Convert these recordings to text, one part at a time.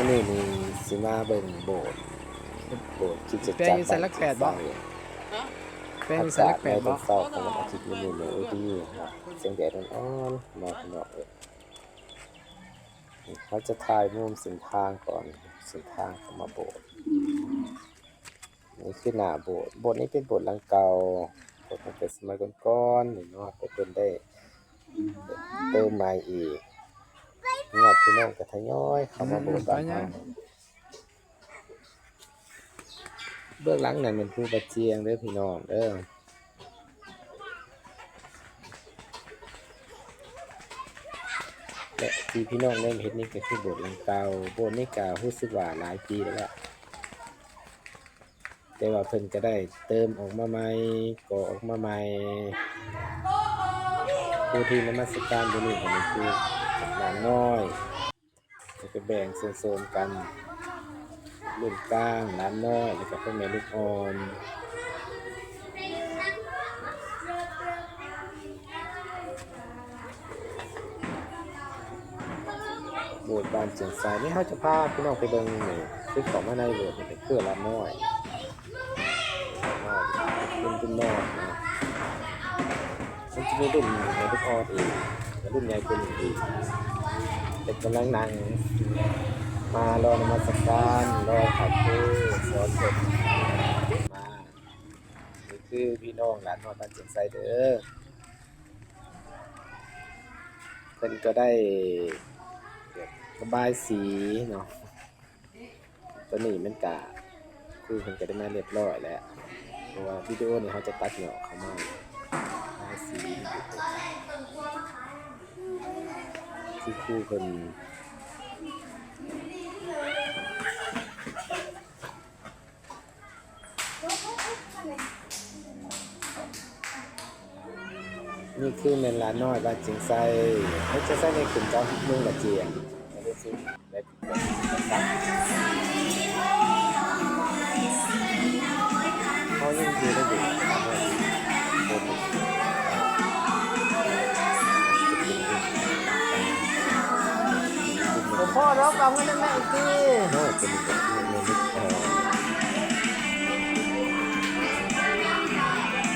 นี้นี่สิมาเบิ่งโบสถ์คริดจักร แปลงอยู่ไสลักแปดบ่ แปลง อา อยู่ไส กา ลั ศ ก ใน 8 ต บ่ อนเช้าของวันอาทิตย์มื้อนี้เนี่ยดีครับเสียงแดดอ่อนๆมาข้างนอกเลยเขาจะถ่ายมุมเส้นทางก่อนเส้นทางเข้ามาโบสถ์นี่คือหน้าโบสถ์นี้เป็นโบสถ์หลังเก่าโบสถ์ตั้งแต่สมัยก่อนๆนี่เนาะแต่เพิ่นได้เติมใหม่อีกญาติพี่น้องก็ทยอยเข้ามาโบสถ์บ้านเฮาเบื้องหลังนั่นเป็นผู้บาเจียงเด้อพี่น้องเด้อและที่พี่น้องได้เห็นนี่ก็คือโบสถ์หลังเก่าโบสถ์นี้ก็รู้สึกว่าหลายปีแล้วแหละแต่ว่าเพิ่นก็ได้เติมออกมาใหม่ก่อออกมาใหม่ผู้ที่นมัสการอยู่นี่ก็เป็นผู้หลานน้อยก็แบ่งโซนๆกันรุ่นกลางหลานน้อยแล้วก็พ่อแม่ลูกอ่อนโบสถ์บ้านเจียงไซนี่เฮาจะพาพี่น้องไปเบิ่งนี่คือเข้ามาในโบสถ์นี่เป็นคือหลานน้อยรุ่นน้อยนะมันจะมีรุ่นแม่ลูกอ่อนอีกและรุ่นใหญ่กว่านี้อีกเด็กกำลังนั่งมารอนมัสการรอพระครูสอนเด็กมานี่คือพี่น้องหลานน้อยบ้านเจียงไซเด้อเพิ่นก็ได้ระบายสีเนาะตอนนี้มันก็คือเพิ่นก็ได้มาเรียบร้อยแล้วเพราะว่าวิดีโอนี่เขาจะตัดเหนี่ยวเข้ามาระบายสีที่ครูเพิ่นนี่คือแม่นหลานน้อยบ้านเจียงไซเขาจะใส่ในกลุ่มเจ้าเมืองละเจียงไม่ได้ซื้อได้สั่งเขายังอยู่ได้อยู่พ่อเราเอาเงินนั่นแม่อีกที น้อยเป็นแบบเงินนิดพอ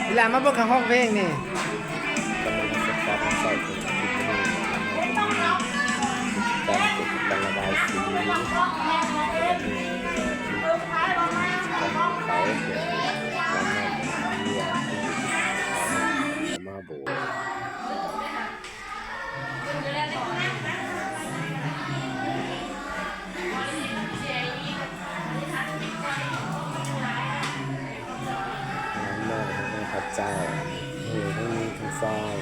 เวลามาเบิ่งข้างห้องเพลงนี่ กำลังศึกษาทางสายเป็นที่นี่การระบายสีเขาเกี่ยวกับการนำเรียนมาโบพระเจ้าไม่มีทั้งทราย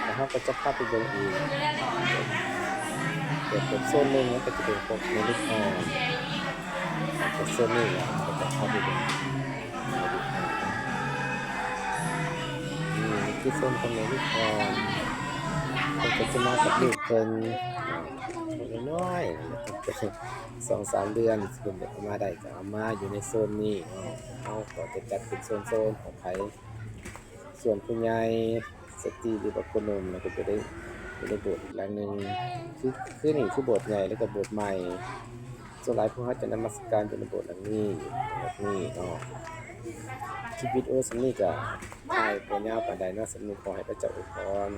แล้วเขาก็จะพาไปดูอีกเกิดเป็นโซนหนึ่งแล้วก็จะเป็นพวกเมลิคอนเป็นโซนนี้แล้วก็จะเข้าไปดูนี่คือโซนของเมลิคอนมันก็จะมากับลูกเพิ่นน้อยๆ2-3 เดือนเพิ่นจะมาได้ก็เอามาอยู่ในโซนนี้เอาก็จะจัดเป็นโซนของไผส่วนผู้ใหญ่สตรีหรือว่าคนหนุ่มแล้วก็จะได้โบสถ์อีกหลังนึงคือนี่คือโบสถ์ใหญ่แล้วก็โบสถ์ใหม่ส่วนหลายพวกเขาจะนมัสการอยู่ในโบสถ์หลังนี้แบบนี้เนาะคลิปวิดีโอสำนี้ก็ถ่ายบ่ยาวปานใดเนาะสำนึกขอให้พระเจ้าอวยพร